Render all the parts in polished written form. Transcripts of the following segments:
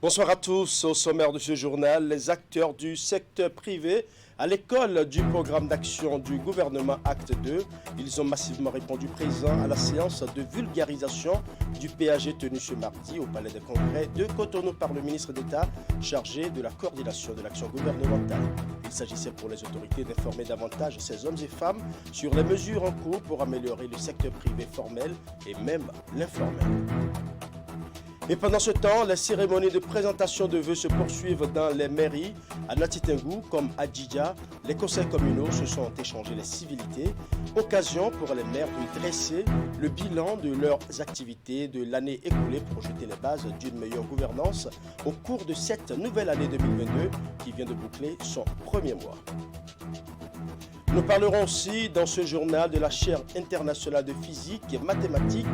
Bonsoir à tous. Au sommaire de ce journal, les acteurs du secteur privé à l'école du programme d'action du gouvernement Acte 2. Ils ont massivement répondu présent à la séance de vulgarisation du PAG tenue ce mardi au Palais des Congrès de Cotonou par le ministre d'État chargé de la coordination de l'action gouvernementale. Il s'agissait pour les autorités d'informer davantage ces hommes et femmes sur les mesures en cours pour améliorer le secteur privé formel et même l'informel. Et pendant ce temps, les cérémonies de présentation de vœux se poursuivent dans les mairies. À Natitingou comme à Djidja, les conseils communaux se sont échangés les civilités. Occasion pour les maires de dresser le bilan de leurs activités de l'année écoulée pour jeter les bases d'une meilleure gouvernance au cours de cette nouvelle année 2022 qui vient de boucler son premier mois. Nous parlerons aussi dans ce journal de la chaire internationale de physique, mathématiques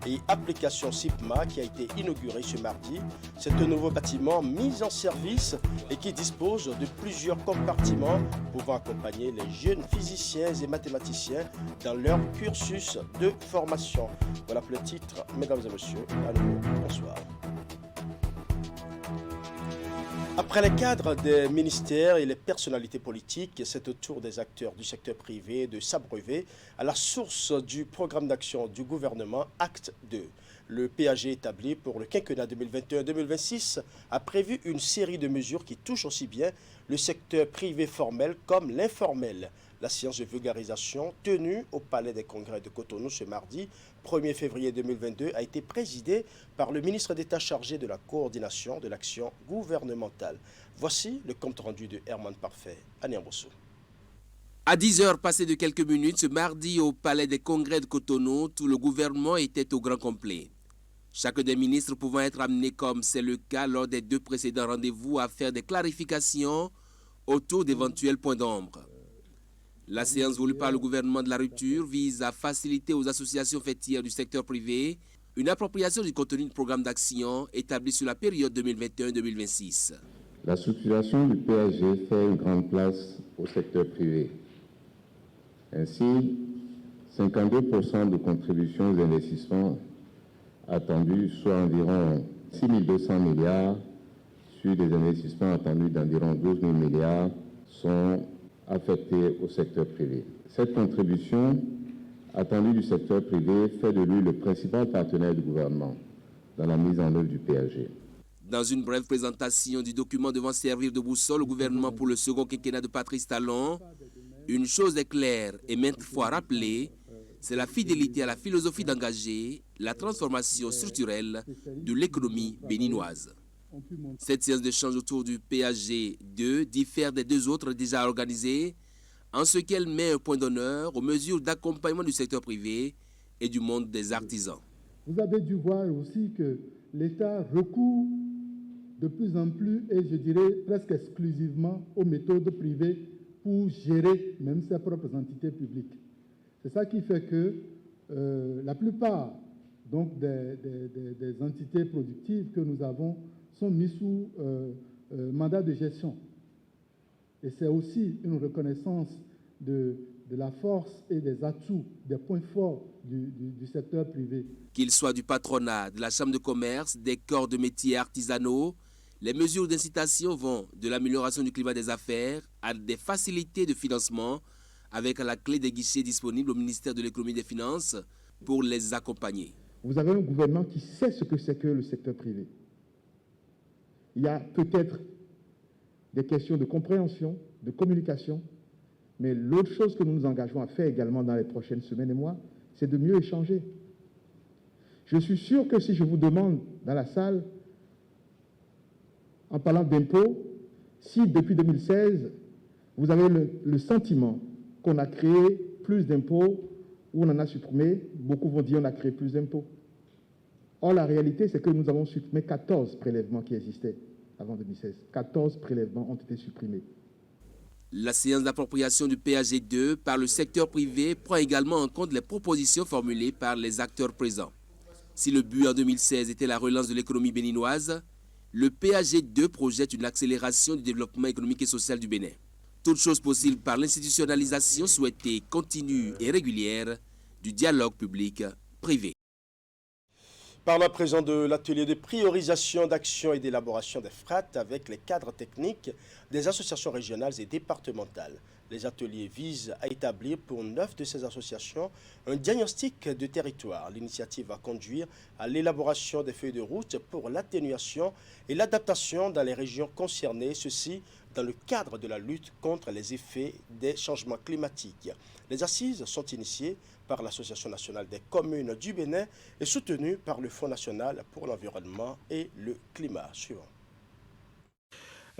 et applications SIPMA qui a été inaugurée ce mardi. C'est un nouveau bâtiment mis en service et qui dispose de plusieurs compartiments pouvant accompagner les jeunes physiciens et mathématiciens dans leur cursus de formation. Voilà pour le titre, mesdames et messieurs. À nouveau, bonsoir. Après les cadres des ministères et les personnalités politiques, c'est au tour des acteurs du secteur privé de s'abreuver à la source du programme d'action du gouvernement Acte 2. Le PAG établi pour le quinquennat 2021-2026 a prévu une série de mesures qui touchent aussi bien le secteur privé formel comme l'informel. La séance de vulgarisation tenue au Palais des Congrès de Cotonou ce mardi 1er février 2022 a été présidée par le ministre d'État chargé de la coordination de l'action gouvernementale. Voici le compte-rendu de Herman Parfait à Niambosso. À 10 heures passées de quelques minutes, ce mardi au Palais des Congrès de Cotonou, tout le gouvernement était au grand complet. Chacun des ministres pouvant être amené, comme c'est le cas lors des deux précédents rendez-vous, à faire des clarifications autour d'éventuels points d'ombre. La séance voulue par le gouvernement de la rupture vise à faciliter aux associations fêtières du secteur privé une appropriation du contenu du programme d'action établi sur la période 2021-2026. La structuration du PAG fait une grande place au secteur privé. Ainsi, 52% de contributions aux investissements attendus, soit environ 6 200 milliards, sur des investissements attendus d'environ 12 000 milliards, sont affectés au secteur privé. Cette contribution attendue du secteur privé fait de lui le principal partenaire du gouvernement dans la mise en œuvre du PAG. Dans une brève présentation du document devant servir de boussole au gouvernement pour le second quinquennat de Patrice Talon, une chose est claire et maintes fois rappelée, c'est la fidélité à la philosophie d'engager la transformation structurelle de l'économie béninoise. Cette séance d'échange autour du PAG 2 diffère des deux autres déjà organisées en ce qu'elle met un point d'honneur aux mesures d'accompagnement du secteur privé et du monde des artisans. Vous avez dû voir aussi que l'État recourt de plus en plus, et je dirais presque exclusivement, aux méthodes privées pour gérer même ses propres entités publiques. C'est ça qui fait que la plupart donc, des entités productives que nous avons sont mises sous mandat de gestion. Et c'est aussi une reconnaissance de la force et des atouts, des points forts du secteur privé. Qu'il soit du patronat, de la chambre de commerce, des corps de métiers artisanaux, les mesures d'incitation vont de l'amélioration du climat des affaires à des facilités de financement avec la clé des guichets disponibles au ministère de l'économie et des finances pour les accompagner. Vous avez un gouvernement qui sait ce que c'est que le secteur privé. Il y a peut-être des questions de compréhension, de communication, mais l'autre chose que nous nous engageons à faire également dans les prochaines semaines et mois, c'est de mieux échanger. Je suis sûr que si je vous demande dans la salle, en parlant d'impôts, si depuis 2016, vous avez le sentiment qu'on a créé plus d'impôts ou on en a supprimé, beaucoup vont dire qu'on a créé plus d'impôts. Or, la réalité, c'est que nous avons supprimé 14 prélèvements qui existaient avant 2016. 14 prélèvements ont été supprimés. La séance d'appropriation du PAG 2 par le secteur privé prend également en compte les propositions formulées par les acteurs présents. Si le but en 2016 était la relance de l'économie béninoise, le PAG 2 projette une accélération du développement économique et social du Bénin. Toute chose possible par l'institutionnalisation souhaitée continue et régulière du dialogue public-privé. Parlons à présent de l'atelier de priorisation d'action et d'élaboration des FRAT avec les cadres techniques des associations régionales et départementales. Les ateliers visent à établir pour 9 de ces associations un diagnostic de territoire. L'initiative va conduire à l'élaboration des feuilles de route pour l'atténuation et l'adaptation dans les régions concernées, ceci dans le cadre de la lutte contre les effets des changements climatiques. Les assises sont initiées par l'Association nationale des communes du Bénin et soutenues par le Fonds national pour l'environnement et le climat. Suivant.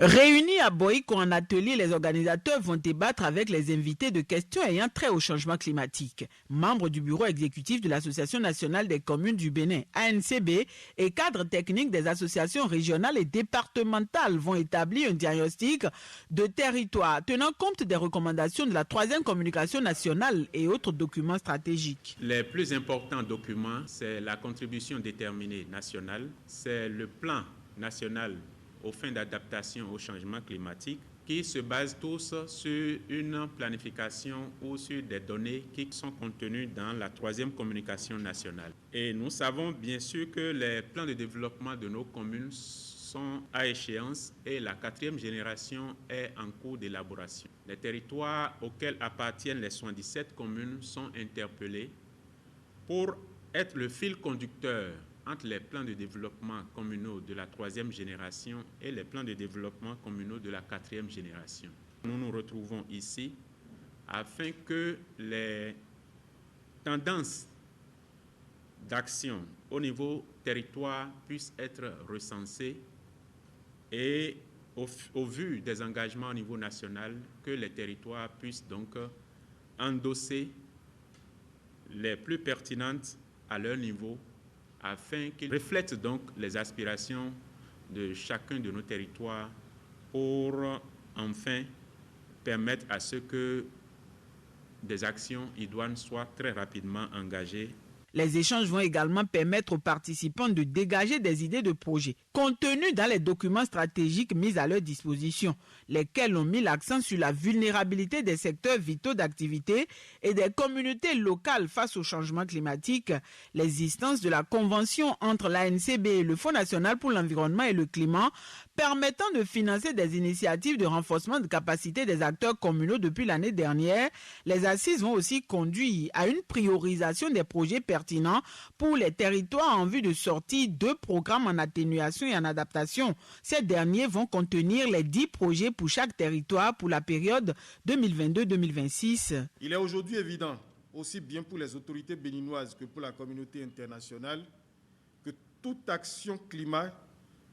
Réunis à Boïko en atelier, les organisateurs vont débattre avec les invités de questions ayant trait au changement climatique. Membres du bureau exécutif de l'Association nationale des communes du Bénin, ANCB, et cadres techniques des associations régionales et départementales vont établir un diagnostic de territoire tenant compte des recommandations de la 3e communication nationale et autres documents stratégiques. Les plus importants documents, c'est la contribution déterminée nationale, c'est le plan national aux fins d'adaptation au changement climatique, qui se basent tous sur une planification ou sur des données qui sont contenues dans la 3e communication nationale. Et nous savons bien sûr que les plans de développement de nos communes sont à échéance et la 4e génération est en cours d'élaboration. Les territoires auxquels appartiennent les 77 communes sont interpellés pour être le fil conducteur entre les plans de développement communaux de la 3e génération et les plans de développement communaux de la 4e génération. Nous nous retrouvons ici afin que les tendances d'action au niveau territoire puissent être recensées et au vu des engagements au niveau national, que les territoires puissent donc endosser les plus pertinentes à leur niveau, afin qu'ils reflètent donc les aspirations de chacun de nos territoires pour enfin permettre à ce que des actions idoines soient très rapidement engagées. Les échanges vont également permettre aux participants de dégager des idées de projets contenues dans les documents stratégiques mis à leur disposition, lesquels ont mis l'accent sur la vulnérabilité des secteurs vitaux d'activité et des communautés locales face au changement climatique, l'existence de la convention entre l'ANCB et le Fonds national pour l'environnement et le climat permettant de financer des initiatives de renforcement de capacité des acteurs communaux depuis l'année dernière. Les assises vont aussi conduire à une priorisation des projets pertinents pour les territoires en vue de sortie de programmes en atténuation et en adaptation. Ces derniers vont contenir les 10 projets pour chaque territoire pour la période 2022-2026. Il est aujourd'hui évident, aussi bien pour les autorités béninoises que pour la communauté internationale, que toute action climat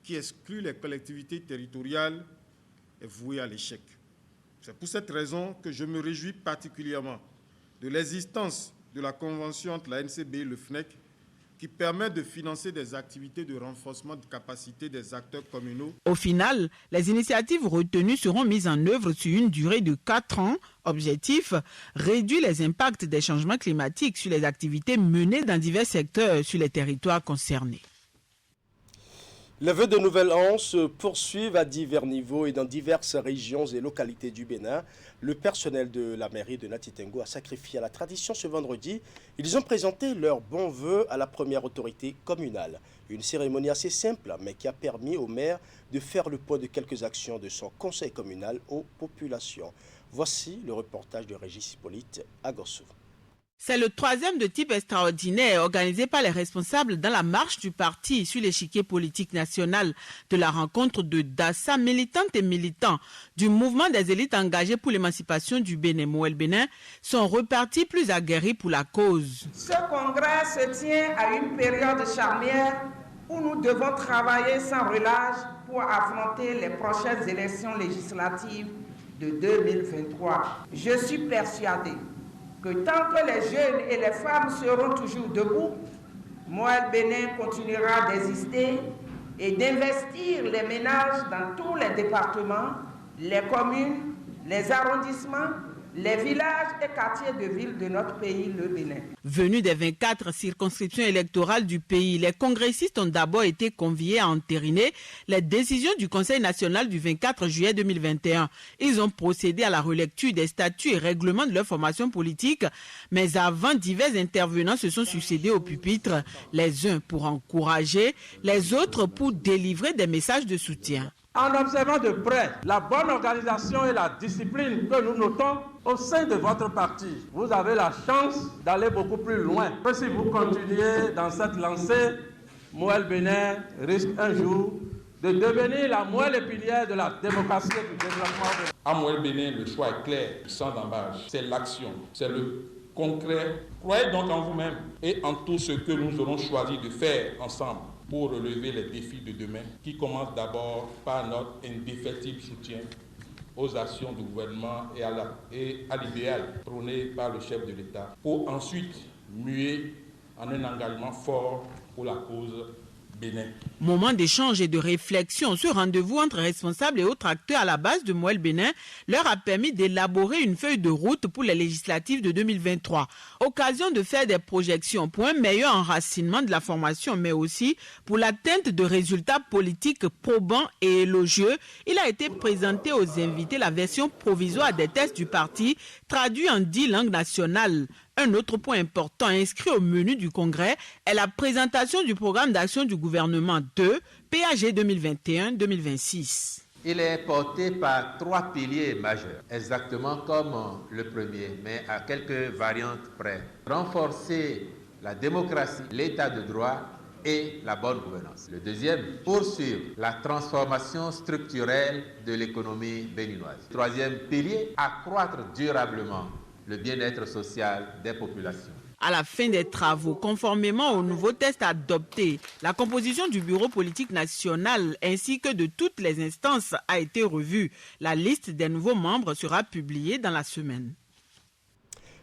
qui exclut les collectivités territoriales est vouée à l'échec. C'est pour cette raison que je me réjouis particulièrement de l'existence de la convention entre la NCB et le FNEC qui permet de financer des activités de renforcement de capacité des acteurs communaux. Au final, les initiatives retenues seront mises en œuvre sur une durée de 4 ans. Objectif, réduire les impacts des changements climatiques sur les activités menées dans divers secteurs sur les territoires concernés. Les vœux de Nouvel An se poursuivent à divers niveaux et dans diverses régions et localités du Bénin. Le personnel de la mairie de Natitengo a sacrifié à la tradition ce vendredi. Ils ont présenté leurs bons vœux à la première autorité communale. Une cérémonie assez simple, mais qui a permis au maire de faire le point de quelques actions de son conseil communal aux populations. Voici le reportage de Régis Hippolyte à Gossou. C'est le 3e de type extraordinaire organisé par les responsables dans la marche du parti sur l'échiquier politique national de la rencontre de Dassa, militantes et militants du mouvement des élites engagées pour l'émancipation du Bénin. Moël Bénin sont repartis plus aguerris pour la cause. Ce congrès se tient à une période charnière où nous devons travailler sans relâche pour affronter les prochaines élections législatives de 2023. Je suis persuadé que tant que les jeunes et les femmes seront toujours debout, Moël Bénin continuera d'exister et d'investir les ménages dans tous les départements, les communes, les arrondissements les villages et quartiers de ville de notre pays, le Bénin. Venus des 24 circonscriptions électorales du pays, les congressistes ont d'abord été conviés à entériner les décisions du Conseil national du 24 juillet 2021. Ils ont procédé à la relecture des statuts et règlements de leur formation politique, mais avant, divers intervenants se sont succédés au pupitre, les uns pour encourager, les autres pour délivrer des messages de soutien. En observant de près la bonne organisation et la discipline que nous notons au sein de votre parti, vous avez la chance d'aller beaucoup plus loin. Que si vous continuez dans cette lancée, Moël Bénin risque un jour de devenir la moelle épinière de la démocratie et du développement. À Moël Bénin, le choix est clair, sans embâche. C'est l'action, c'est le concret. Croyez donc en vous-même et en tout ce que nous aurons choisi de faire ensemble pour relever les défis de demain, qui commencent d'abord par notre indéfectible soutien aux actions du gouvernement et à l'idéal prôné par le chef de l'État, pour ensuite muer en un engagement fort pour la cause Bénin. Moment d'échange et de réflexion, ce rendez-vous entre responsables et autres acteurs à la base de Moël Bénin leur a permis d'élaborer une feuille de route pour les législatives de 2023. Occasion de faire des projections pour un meilleur enracinement de la formation, mais aussi pour l'atteinte de résultats politiques probants et élogieux. Il a été présenté aux invités la version provisoire des tests du parti, traduit en 10 langues nationales. Un autre point important inscrit au menu du Congrès est la présentation du programme d'action du gouvernement 2, PAG 2021-2026. Il est porté par 3 piliers majeurs, exactement comme le premier, mais à quelques variantes près. Renforcer la démocratie, l'état de droit et la bonne gouvernance. Le deuxième, poursuivre la transformation structurelle de l'économie béninoise. Troisième pilier, accroître durablement le bien-être social des populations. À la fin des travaux, conformément aux nouveaux tests adoptés, la composition du bureau politique national ainsi que de toutes les instances a été revue. La liste des nouveaux membres sera publiée dans la semaine.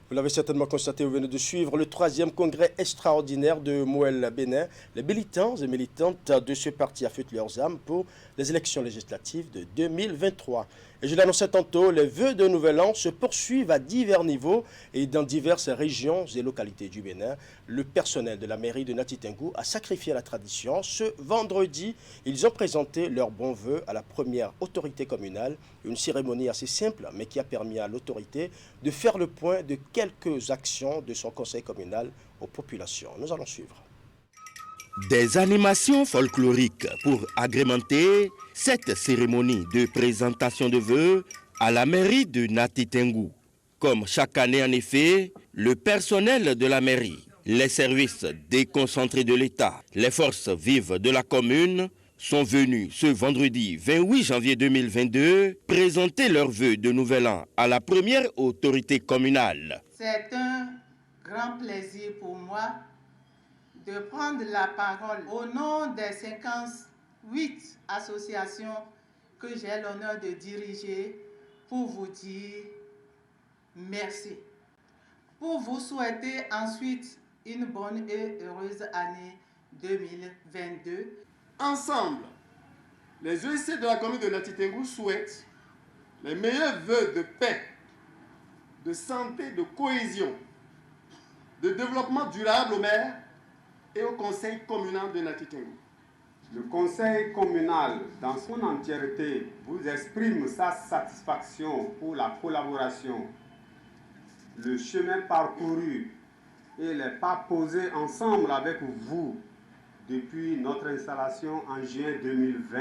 Vous l'avez certainement constaté, vous venez de suivre le 3e congrès extraordinaire de Moël Bénin. Les militants et militantes de ce parti affûtent leurs âmes pour les élections législatives de 2023. Et je l'annonçais tantôt, les vœux de Nouvel An se poursuivent à divers niveaux et dans diverses régions et localités du Bénin. Le personnel de la mairie de Nati Tengou a sacrifié à la tradition. Ce vendredi, ils ont présenté leurs bons vœux à la première autorité communale. Une cérémonie assez simple, mais qui a permis à l'autorité de faire le point de quelques actions de son conseil communal aux populations. Nous allons suivre. Des animations folkloriques pour agrémenter cette cérémonie de présentation de vœux à la mairie de Nati Tengou. Comme chaque année en effet, le personnel de la mairie, les services déconcentrés de l'État, les forces vives de la commune sont venus ce vendredi 28 janvier 2022 présenter leurs vœux de Nouvel An à la première autorité communale. C'est un grand plaisir pour moi de prendre la parole au nom des 58 associations que j'ai l'honneur de diriger pour vous dire merci. Pour vous souhaiter ensuite une bonne et heureuse année 2022. Ensemble, les OIC de la commune de Nati Tengou souhaitent les meilleurs vœux de paix, de santé, de cohésion, de développement durable aux maires et au conseil communal de Nati Tengou. Le conseil communal, dans son entièreté, vous exprime sa satisfaction pour la collaboration, le chemin parcouru et les pas posés ensemble avec vous depuis notre installation en juin 2020.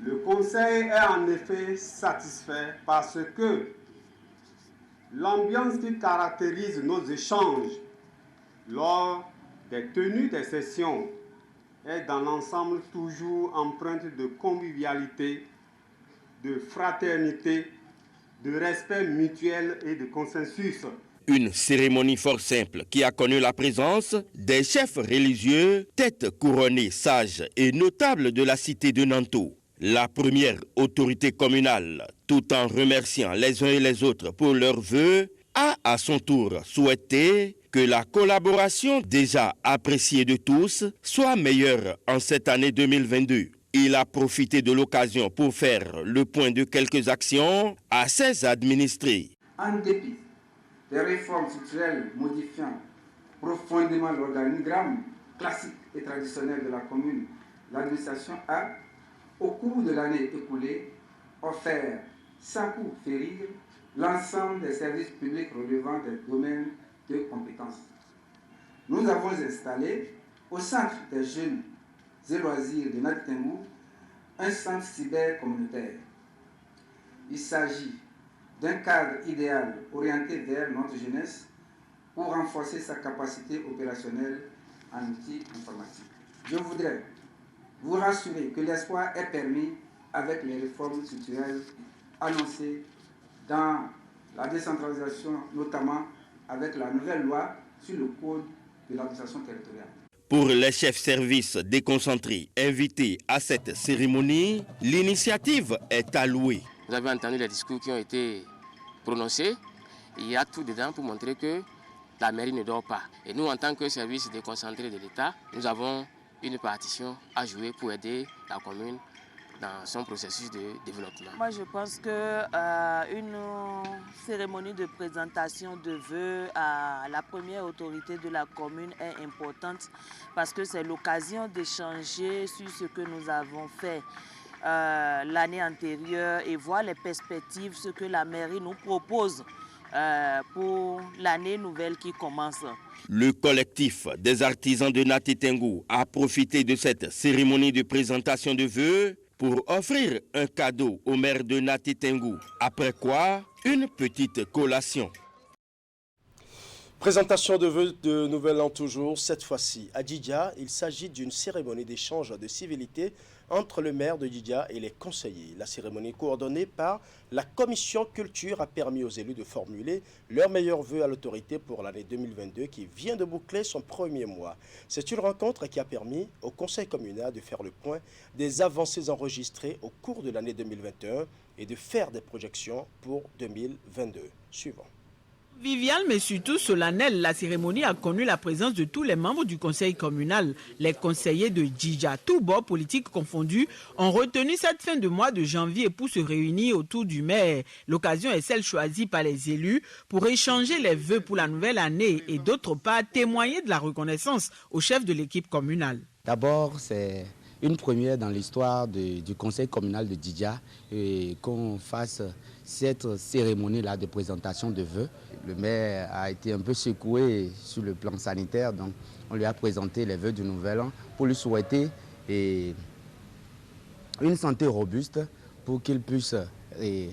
Le conseil est en effet satisfait parce que l'ambiance qui caractérise nos échanges lors des tenues des sessions est dans l'ensemble toujours empreinte de convivialité, de fraternité, de respect mutuel et de consensus. Une cérémonie fort simple qui a connu la présence des chefs religieux, têtes couronnées, sages et notables de la cité de Nanto. La première autorité communale, tout en remerciant les uns et les autres pour leurs vœux, a à son tour souhaité que la collaboration déjà appréciée de tous soit meilleure en cette année 2022. Il a profité de l'occasion pour faire le point de quelques actions à ses administrés. En dépit des réformes structurelles modifiant profondément l'organigramme classique et traditionnel de la commune, l'administration a, au cours de l'année écoulée, offert sans coup férir l'ensemble des services publics relevant des domaines de compétences. Nous avons installé au centre des jeunes et loisirs de Nati Tengu un centre cyber communautaire. Il s'agit d'un cadre idéal orienté vers notre jeunesse pour renforcer sa capacité opérationnelle en outils informatiques. Je voudrais vous rassurer que l'espoir est permis avec les réformes structurelles annoncées dans la décentralisation, notamment avec la nouvelle loi sur le code de l'administration territoriale. Pour les chefs services déconcentrés invités à cette cérémonie, l'initiative est allouée. Vous avez entendu les discours qui ont été prononcés. Il y a tout dedans pour montrer que la mairie ne dort pas. Et nous, en tant que service déconcentré de l'État, nous avons une partition à jouer pour aider la commune dans son processus de développement. Moi, je pense qu'une cérémonie de présentation de vœux à la première autorité de la commune est importante parce que c'est l'occasion d'échanger sur ce que nous avons fait l'année antérieure et voir les perspectives, ce que la mairie nous propose pour l'année nouvelle qui commence. Le collectif des artisans de Nati Tengu a profité de cette cérémonie de présentation de vœux pour offrir un cadeau au maire de Nati Tengu. Après quoi, une petite collation. Présentation de vœux de Nouvel An toujours, cette fois-ci à Djidja. Il s'agit d'une cérémonie d'échange de civilité entre le maire de Djidja et les conseillers. La cérémonie coordonnée par la commission culture a permis aux élus de formuler leurs meilleurs vœux à l'autorité pour l'année 2022 qui vient de boucler son premier mois. C'est une rencontre qui a permis au conseil communal de faire le point des avancées enregistrées au cours de l'année 2021 et de faire des projections pour 2022. Suivant. Vivial, mais surtout solennelle, la cérémonie a connu la présence de tous les membres du conseil communal. Les conseillers de Djidja, tous bords politiques confondus, ont retenu cette fin de mois de janvier pour se réunir autour du maire. L'occasion est celle choisie par les élus pour échanger les vœux pour la nouvelle année et d'autre part témoigner de la reconnaissance au chef de l'équipe communale. D'abord, c'est une première dans l'histoire du conseil communal de Djidja qu'on fasse cette cérémonie-là de présentation de vœux. Le maire a été un peu secoué sur le plan sanitaire, donc on lui a présenté les vœux du Nouvel An pour lui souhaiter une santé robuste pour qu'il puisse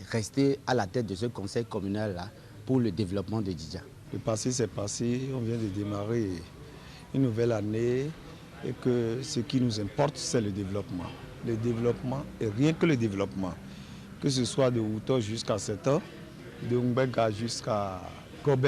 rester à la tête de ce conseil communal-là pour le développement de Djidja. Le passé, c'est passé, on vient de démarrer une nouvelle année et que ce qui nous importe, c'est le développement. Le développement et rien que le développement. Que ce soit de Houto jusqu'à Seta, de Mbega jusqu'à Kobe,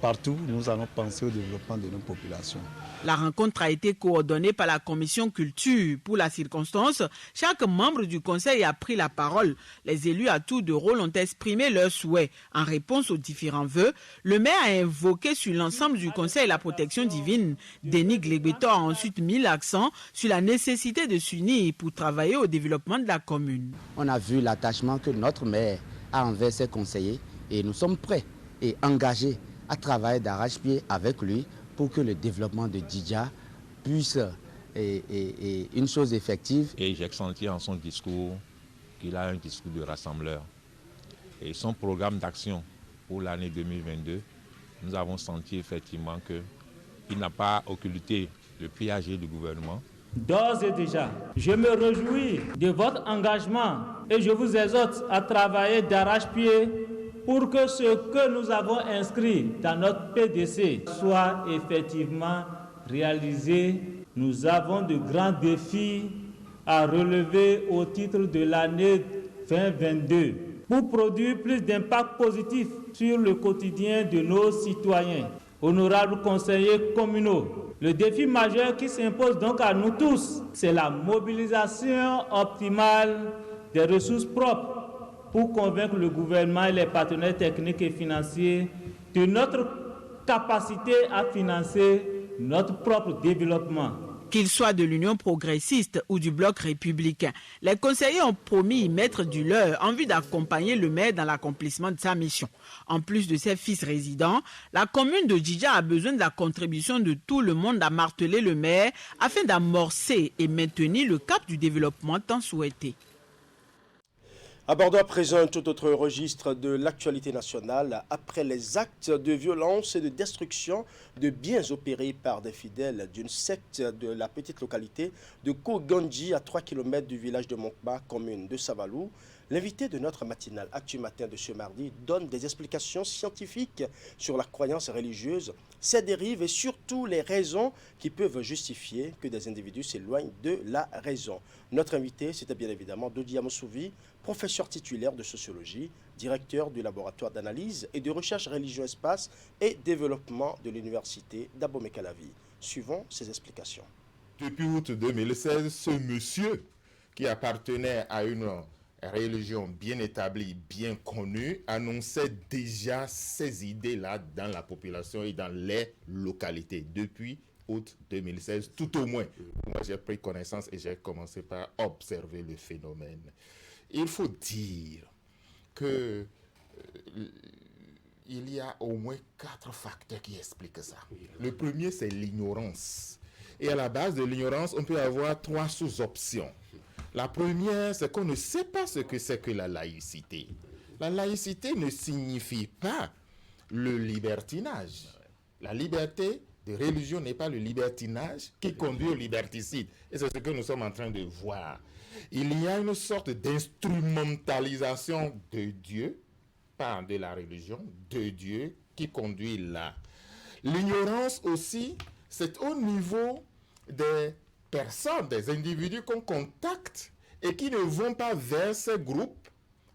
partout, nous allons penser au développement de nos populations. La rencontre a été coordonnée par la commission culture. Pour la circonstance, chaque membre du conseil a pris la parole. Les élus à tour de rôle ont exprimé leurs souhaits. En réponse aux différents vœux, le maire a invoqué sur l'ensemble du conseil la protection divine. Denis Glegbeto a ensuite mis l'accent sur la nécessité de s'unir pour travailler au développement de la commune. On a vu l'attachement que notre maire a envers ses conseillers et nous sommes prêts et engagés à travailler d'arrache-pied avec lui pour que le développement de Djidja puisse être une chose effective. Et j'ai senti en son discours qu'il a un discours de rassembleur. Et son programme d'action pour l'année 2022, nous avons senti effectivement qu'il n'a pas occulté le piège du gouvernement. D'ores et déjà, je me réjouis de votre engagement et je vous exhorte à travailler d'arrache-pied pour que ce que nous avons inscrit dans notre PDC soit effectivement réalisé. Nous avons de grands défis à relever au titre de l'année 2022 pour produire plus d'impact positif sur le quotidien de nos citoyens. Honorables conseillers communaux, le défi majeur qui s'impose donc à nous tous, c'est la mobilisation optimale des ressources propres pour convaincre le gouvernement et les partenaires techniques et financiers de notre capacité à financer notre propre développement. Qu'ils soient de l'Union progressiste ou du bloc républicain, les conseillers ont promis y mettre du leur en vue d'accompagner le maire dans l'accomplissement de sa mission. En plus de ses fils résidents, la commune de Djidja a besoin de la contribution de tout le monde à marteler le maire afin d'amorcer et maintenir le cap du développement tant souhaité. Abordons à présent un tout autre registre de l'actualité nationale. Après les actes de violence et de destruction de biens opérés par des fidèles d'une secte de la petite localité de Kogandji à 3 km du village de Monkba, commune de Savalou, l'invité de notre matinale Actu Matin de ce mardi donne des explications scientifiques sur la croyance religieuse, ses dérives et surtout les raisons qui peuvent justifier que des individus s'éloignent de la raison. Notre invité, c'était bien évidemment Dodi Amosouvi, professeur titulaire de sociologie, directeur du laboratoire d'analyse et de recherche religion, espace et développement de l'université d'Abomey-Calavi. Suivons ses explications. Depuis août 2016, ce monsieur qui appartenait à une religion bien établie, bien connue, annonçait déjà ces idées-là dans la population et dans les localités depuis août 2016, tout au moins. Moi, j'ai pris connaissance et j'ai commencé par observer le phénomène. Il faut dire que il y a au moins 4 facteurs qui expliquent ça. Le premier, c'est l'ignorance. Et à la base de l'ignorance, on peut avoir 3 sous-options. La première, c'est qu'on ne sait pas ce que c'est que la laïcité. La laïcité ne signifie pas le libertinage. La liberté de religion n'est pas le libertinage qui conduit au liberticide. Et c'est ce que nous sommes en train de voir. Il y a une sorte d'instrumentalisation de Dieu, pas de la religion, de Dieu qui conduit là. L'ignorance aussi, c'est au niveau des personnes, des individus qu'on contacte et qui ne vont pas vers ces groupes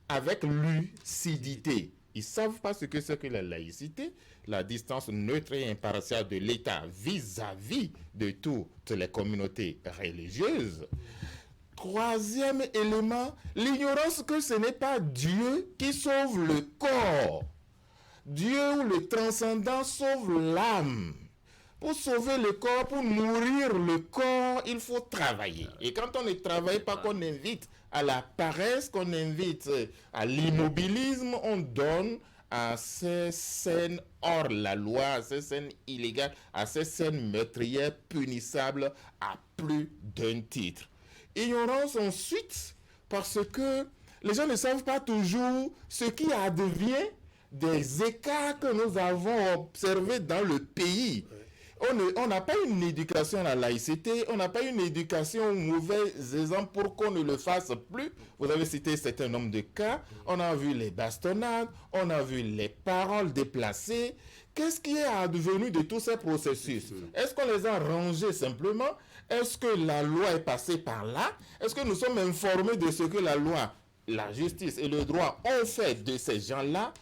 avec lucidité. Ils ne savent pas ce que c'est que la laïcité, la distance neutre et impartiale de l'État vis-à-vis de toutes les communautés religieuses. Troisième élément, l'ignorance que ce n'est pas Dieu qui sauve le corps. Dieu ou le transcendant sauve l'âme. Pour sauver le corps, pour nourrir le corps, il faut travailler. Et quand on ne travaille pas, qu'on invite à la paresse, qu'on invite à l'immobilisme, on donne à ces scènes hors la loi, à ces scènes illégales, à ces scènes meurtrières punissables à plus d'un titre. Ignorance ensuite, parce que les gens ne savent pas toujours ce qui advient des écarts que nous avons observés dans le pays. On n'a pas une éducation à la laïcité, on n'a pas une éducation aux mauvais exemples pour qu'on ne le fasse plus. Vous avez cité un certain nombre de cas, on a vu les bastonnades, on a vu les paroles déplacées. Qu'est-ce qui est advenu de tous ces processus? Est-ce qu'on les a rangés simplement? Est-ce que la loi est passée par là? Est-ce que nous sommes informés de ce que la loi, la justice et le droit ont fait de ces gens-là?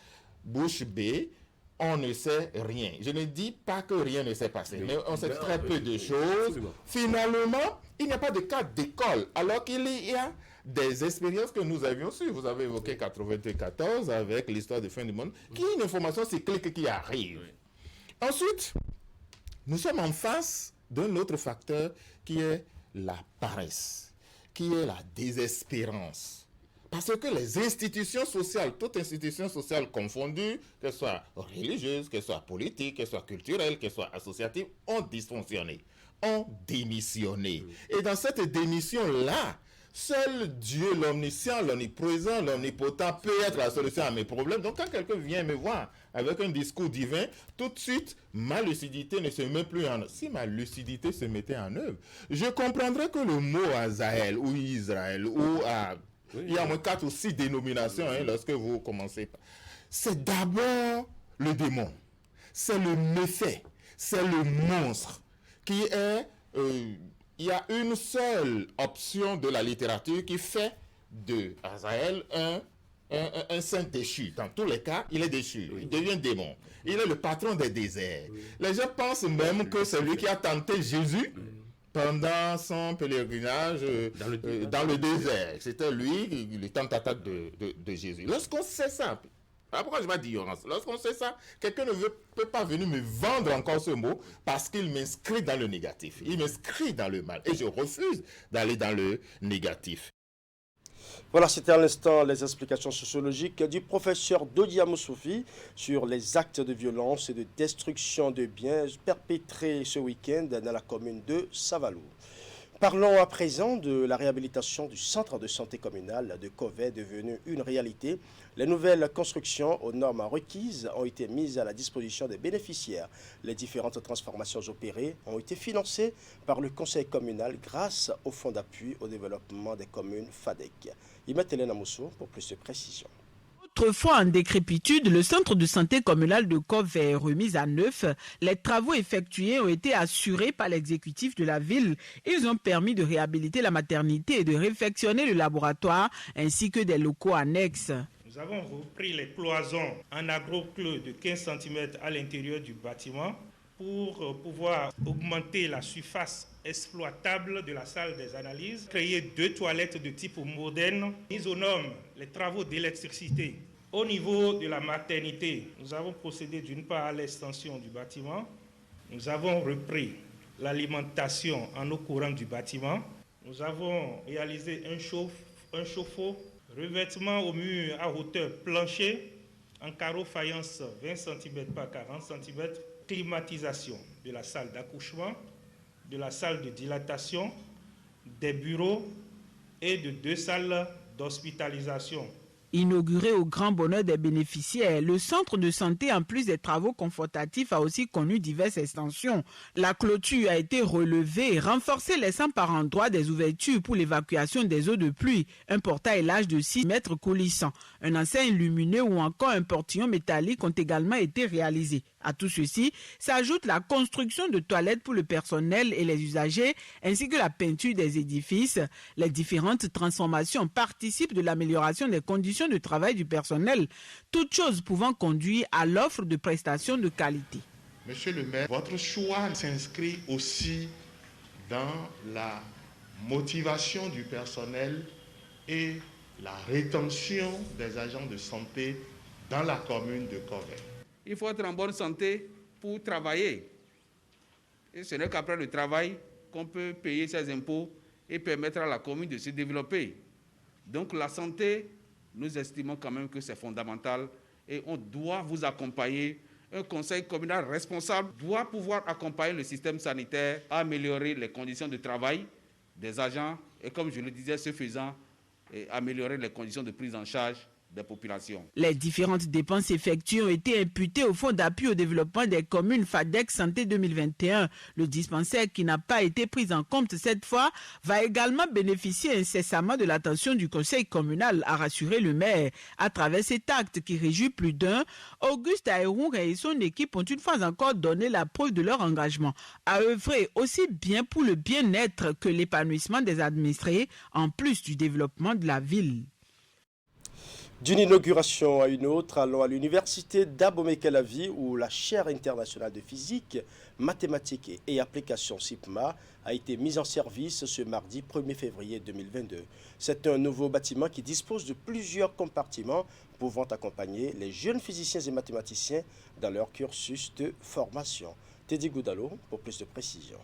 Bouche bée, on ne sait rien. Je ne dis pas que rien ne s'est passé, mais on sait très peu de choses. Finalement, il n'y a pas de cas d'école, alors qu'il y a des expériences que nous avions suivies. Vous avez évoqué 94 avec l'histoire de fin du monde, qui est une information cyclique qui arrive. Ensuite, nous sommes en face d'un autre facteur qui est la paresse, qui est la désespérance. Parce que les institutions sociales, toutes institutions sociales confondues, qu'elles soient religieuses, qu'elles soient politiques, qu'elles soient culturelles, qu'elles soient associatives, ont dysfonctionné, ont démissionné. Et dans cette démission-là, seul Dieu, l'omniscient, l'omniprésent, l'omnipotent peut être la solution à mes problèmes. Donc quand quelqu'un vient me voir avec un discours divin, tout de suite, ma lucidité ne se met plus en œuvre. Si ma lucidité se mettait en œuvre, je comprendrais que le mot Azaël ou Israël ou il y a au moins 4 ou 6 dénominations lorsque vous commencez. C'est d'abord le démon, c'est le méfait, c'est le monstre qui est... il y a une seule option de la littérature qui fait de Azaël un saint déchu. Dans tous les cas, il est déchu, il devient démon. Il est le patron des déserts. Les gens pensent même que c'est lui qui a tenté Jésus pendant son pèlerinage dans le désert. C'était lui, le tentateur de Jésus. Lorsqu'on sait ça, Alors pourquoi je vais dire ignorance? Lorsqu'on sait ça, quelqu'un ne peut pas venir me vendre encore ce mot parce qu'il m'inscrit dans le négatif. Il m'inscrit dans le mal et je refuse d'aller dans le négatif. Voilà, c'était à l'instant les explications sociologiques du professeur Dodia Moussoufi sur les actes de violence et de destruction de biens perpétrés ce week-end dans la commune de Savalou. Parlons à présent de la réhabilitation du centre de santé communal de Covey, devenu une réalité. Les nouvelles constructions aux normes requises ont été mises à la disposition des bénéficiaires. Les différentes transformations opérées ont été financées par le conseil communal grâce au fonds d'appui au développement des communes FADEC. Imet Hélène Amousso pour plus de précisions. Autrefois en décrépitude, le centre de santé communal de Covey est remis à neuf. Les travaux effectués ont été assurés par l'exécutif de la ville. Ils ont permis de réhabiliter la maternité et de réfectionner le laboratoire ainsi que des locaux annexes. Nous avons repris les cloisons en agro-cleux de 15 cm à l'intérieur du bâtiment pour pouvoir augmenter la surface exploitable de la salle des analyses, créer 2 toilettes de type moderne, mise aux normes les travaux d'électricité. Au niveau de la maternité, nous avons procédé d'une part à l'extension du bâtiment, nous avons repris l'alimentation en eau courante du bâtiment, nous avons réalisé un chauffe-eau, revêtement au mur à hauteur plancher, en carreau faïence 20 cm par 40 cm, climatisation de la salle d'accouchement, de la salle de dilatation, des bureaux et de 2 salles d'hospitalisation. Inauguré au grand bonheur des bénéficiaires, le centre de santé, en plus des travaux confortatifs, a aussi connu diverses extensions. La clôture a été relevée et renforcée, laissant par endroits des ouvertures pour l'évacuation des eaux de pluie, un portail large de 6 mètres coulissant, un enseigne lumineux ou encore un portillon métallique ont également été réalisés. À tout ceci s'ajoute la construction de toilettes pour le personnel et les usagers, ainsi que la peinture des édifices. Les différentes transformations participent de l'amélioration des conditions de travail du personnel, toutes choses pouvant conduire à l'offre de prestations de qualité. Monsieur le maire, votre choix s'inscrit aussi dans la motivation du personnel et la rétention des agents de santé dans la commune de Covey. Il faut être en bonne santé pour travailler. Et ce n'est qu'après le travail qu'on peut payer ses impôts et permettre à la commune de se développer. Donc la santé, nous estimons quand même que c'est fondamental et on doit vous accompagner. Un conseil communal responsable doit pouvoir accompagner le système sanitaire à améliorer les conditions de travail des agents et, comme je le disais, ce faisant, améliorer les conditions de prise en charge des populations. Les différentes dépenses effectuées ont été imputées au fonds d'appui au développement des communes FADEC Santé 2021. Le dispensaire qui n'a pas été pris en compte cette fois va également bénéficier incessamment de l'attention du conseil communal, a rassuré le maire. À travers cet acte qui réjouit plus d'un, Auguste Aéroun et son équipe ont une fois encore donné la preuve de leur engagement à œuvrer aussi bien pour le bien-être que l'épanouissement des administrés, en plus du développement de la ville. D'une inauguration à une autre, allons à l'université d'Abomey-Calavi où la chaire internationale de physique, mathématiques et applications SIPMA a été mise en service ce mardi 1er février 2022. C'est un nouveau bâtiment qui dispose de plusieurs compartiments pouvant accompagner les jeunes physiciens et mathématiciens dans leur cursus de formation. Teddy Goudalo pour plus de précisions.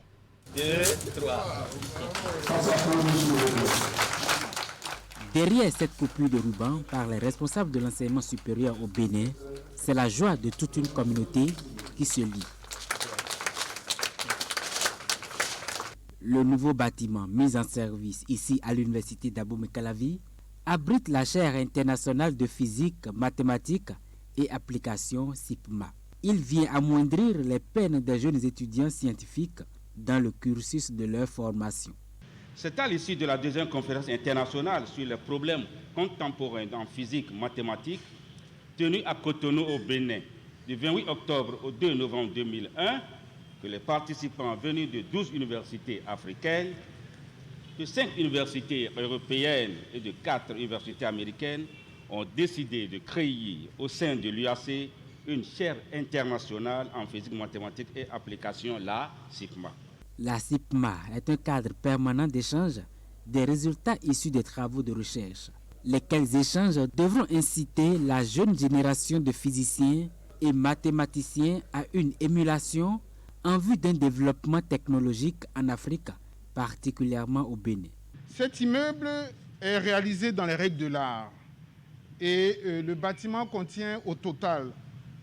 2, 3. Derrière cette coupure de ruban par les responsables de l'enseignement supérieur au Bénin, c'est la joie de toute une communauté qui se lie. Le nouveau bâtiment mis en service ici à l'université d'Abomey-Calavi abrite la chaire internationale de physique, mathématiques et applications SIPMA. Il vient amoindrir les peines des jeunes étudiants scientifiques dans le cursus de leur formation. C'est à l'issue de la deuxième conférence internationale sur les problèmes contemporains en physique mathématique, tenue à Cotonou au Bénin, du 28 octobre au 2 novembre 2001, que les participants venus de 12 universités africaines, de 5 universités européennes et de 4 universités américaines ont décidé de créer au sein de l'UAC une chaire internationale en physique mathématique et applications, la SIPMA. La SIPMA est un cadre permanent d'échange des résultats issus des travaux de recherche. lesquels échanges devront inciter la jeune génération de physiciens et mathématiciens à une émulation en vue d'un développement technologique en Afrique, particulièrement au Bénin. Cet immeuble est réalisé dans les règles de l'art et le bâtiment contient au total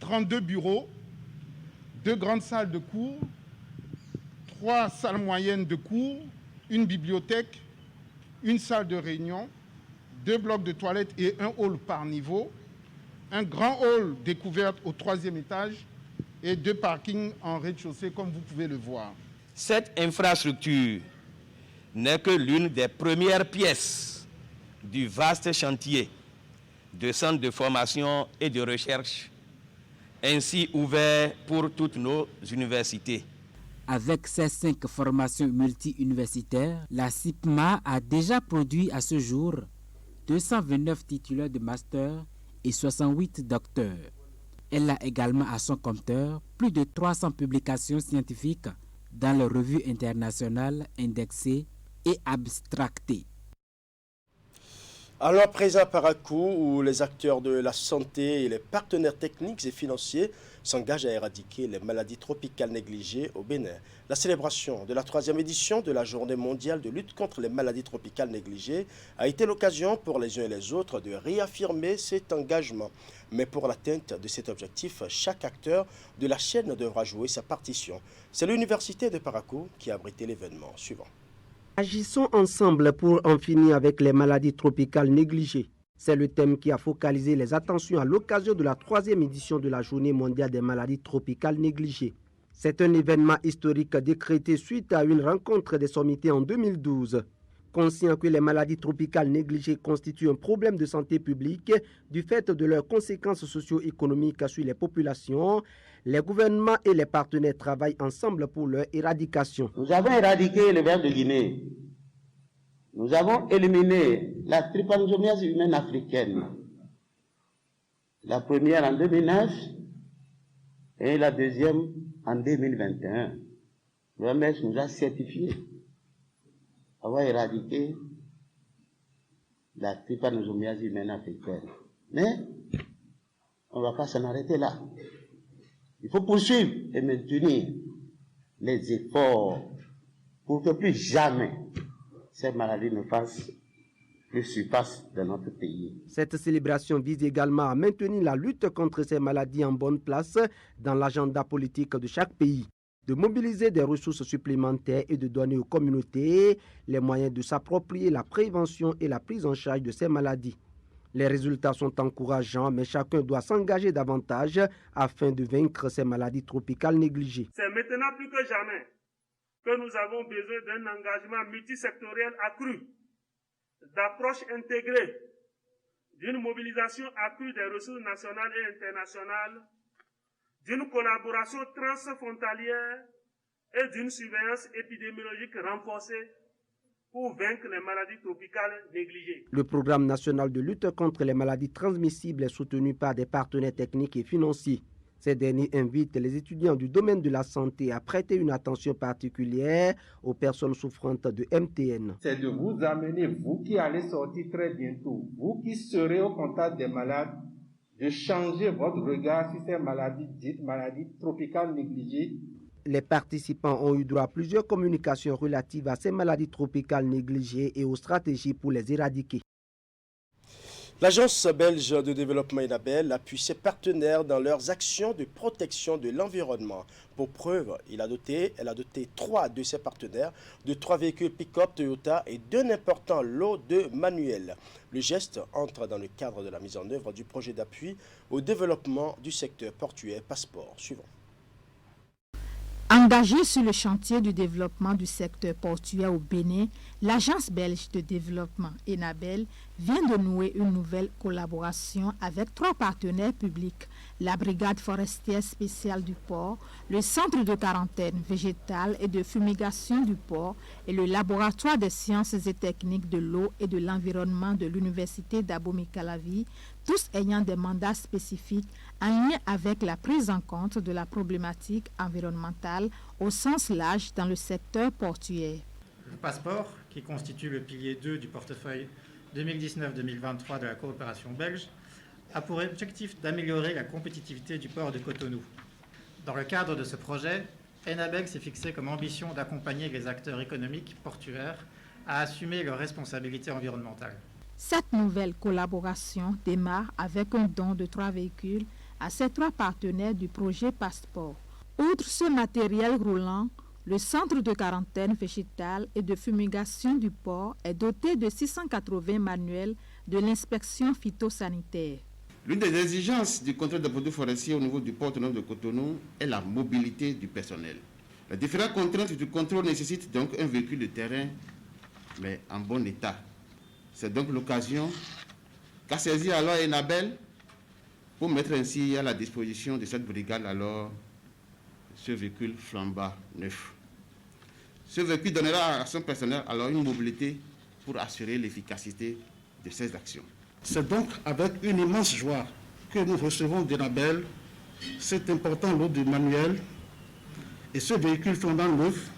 32 bureaux, 2 grandes salles de cours, 3 salles moyennes de cours, une bibliothèque, une salle de réunion, 2 blocs de toilettes et un hall par niveau, un grand hall découvert au 3e étage et 2 parkings en rez-de-chaussée comme vous pouvez le voir. Cette infrastructure n'est que l'une des premières pièces du vaste chantier de centres de formation et de recherche ainsi ouvert pour toutes nos universités. Avec ses 5 formations multi-universitaires, la CIPMA a déjà produit à ce jour 229 titulaires de master et 68 docteurs. Elle a également à son compteur plus de 300 publications scientifiques dans les revues internationales indexées et abstractées. Alors, présent à Parakou, où les acteurs de la santé et les partenaires techniques et financiers s'engagent à éradiquer les maladies tropicales négligées au Bénin. La célébration de la 3e édition de la Journée mondiale de lutte contre les maladies tropicales négligées a été l'occasion pour les uns et les autres de réaffirmer cet engagement. Mais pour l'atteinte de cet objectif, chaque acteur de la chaîne devra jouer sa partition. C'est l'Université de Parakou qui a abrité l'événement suivant. Agissons ensemble pour en finir avec les maladies tropicales négligées. C'est le thème qui a focalisé les attentions à l'occasion de la 3e édition de la Journée mondiale des maladies tropicales négligées. C'est un événement historique décrété suite à une rencontre des sommités en 2012. Conscient que les maladies tropicales négligées constituent un problème de santé publique du fait de leurs conséquences socio-économiques sur les populations, les gouvernements et les partenaires travaillent ensemble pour leur éradication. Nous avons éradiqué le ver de Guinée. Nous avons éliminé la trypanosomiase humaine africaine. La première en 2009 et la deuxième en 2021. L'OMS nous a certifié avoir éradiqué la trypanosomiase humaine africaine. Mais on ne va pas s'en arrêter là. Il faut poursuivre et maintenir les efforts pour que plus jamais ces maladies ne fassent plus surface dans notre pays. Cette célébration vise également à maintenir la lutte contre ces maladies en bonne place dans l'agenda politique de chaque pays, de mobiliser des ressources supplémentaires et de donner aux communautés les moyens de s'approprier la prévention et la prise en charge de ces maladies. Les résultats sont encourageants, mais chacun doit s'engager davantage afin de vaincre ces maladies tropicales négligées. C'est maintenant plus que jamais que nous avons besoin d'un engagement multisectoriel accru, d'approche intégrée, d'une mobilisation accrue des ressources nationales et internationales, d'une collaboration transfrontalière et d'une surveillance épidémiologique renforcée pour vaincre les maladies tropicales négligées. Le programme national de lutte contre les maladies transmissibles est soutenu par des partenaires techniques et financiers. Ces derniers invitent les étudiants du domaine de la santé à prêter une attention particulière aux personnes souffrantes de MTN. C'est de vous amener, vous qui allez sortir très bientôt, vous qui serez au contact des malades, de changer votre regard sur ces maladies dites maladies tropicales négligées. Les participants ont eu droit à plusieurs communications relatives à ces maladies tropicales négligées et aux stratégies pour les éradiquer. L'Agence belge de développement Enabel appuie ses partenaires dans leurs actions de protection de l'environnement. Pour preuve, elle a doté 3 de ses partenaires de 3 véhicules pick-up Toyota et d'un important lot de manuels. Le geste entre dans le cadre de la mise en œuvre du projet d'appui au développement du secteur portuaire Passeport. Suivant. Engagée sur le chantier du développement du secteur portuaire au Bénin, l'Agence belge de développement Enabel vient de nouer une nouvelle collaboration avec 3 partenaires publics, la Brigade forestière spéciale du port, le Centre de quarantaine végétale et de fumigation du port et le Laboratoire des sciences et techniques de l'eau et de l'environnement de l'Université d'Abomey-Calavi, tous ayant des mandats spécifiques en lien avec la prise en compte de la problématique environnementale au sens large dans le secteur portuaire. Le passeport, qui constitue le pilier 2 du portefeuille 2019-2023 de la coopération belge a pour objectif d'améliorer la compétitivité du port de Cotonou. Dans le cadre de ce projet, Enabel s'est fixé comme ambition d'accompagner les acteurs économiques portuaires à assumer leurs responsabilités environnementales. Cette nouvelle collaboration démarre avec un don de 3 véhicules à ces 3 partenaires du projet Passeport. Outre ce matériel roulant, le centre de quarantaine végétale et de fumigation du port est doté de 680 manuels de l'inspection phytosanitaire. L'une des exigences du contrôle des produits forestiers au niveau du port autonome de Cotonou est la mobilité du personnel. Les différentes contraintes du contrôle nécessitent donc un véhicule de terrain, mais en bon état. C'est donc l'occasion qu'a saisi alors Enabel pour mettre ainsi à la disposition de cette brigade alors ce véhicule flambant neuf. Ce véhicule donnera à son personnel alors une mobilité pour assurer l'efficacité de ses actions. C'est donc avec une immense joie que nous recevons d'Enabel cet important lot de manuels et ce véhicule flambant neuf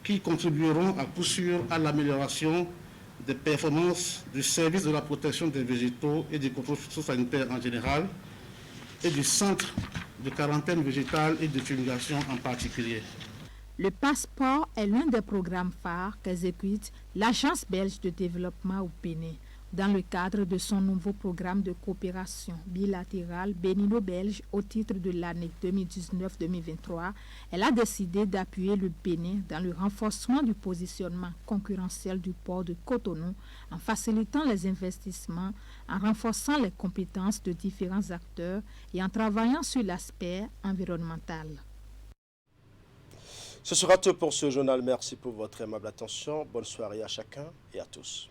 qui contribueront à coup sûr à l'amélioration des performances du service de la protection des végétaux et du contrôle phytosanitaire en général et du centre de quarantaine végétale et de fumigation en particulier. Le Passeport est l'un des programmes phares qu'exécute l'Agence belge de développement au Bénin. Dans le cadre de son nouveau programme de coopération bilatérale bénino-belge au titre de l'année 2019-2023, elle a décidé d'appuyer le Bénin dans le renforcement du positionnement concurrentiel du port de Cotonou en facilitant les investissements, en renforçant les compétences de différents acteurs et en travaillant sur l'aspect environnemental. Ce sera tout pour ce journal. Merci pour votre aimable attention. Bonne soirée à chacun et à tous.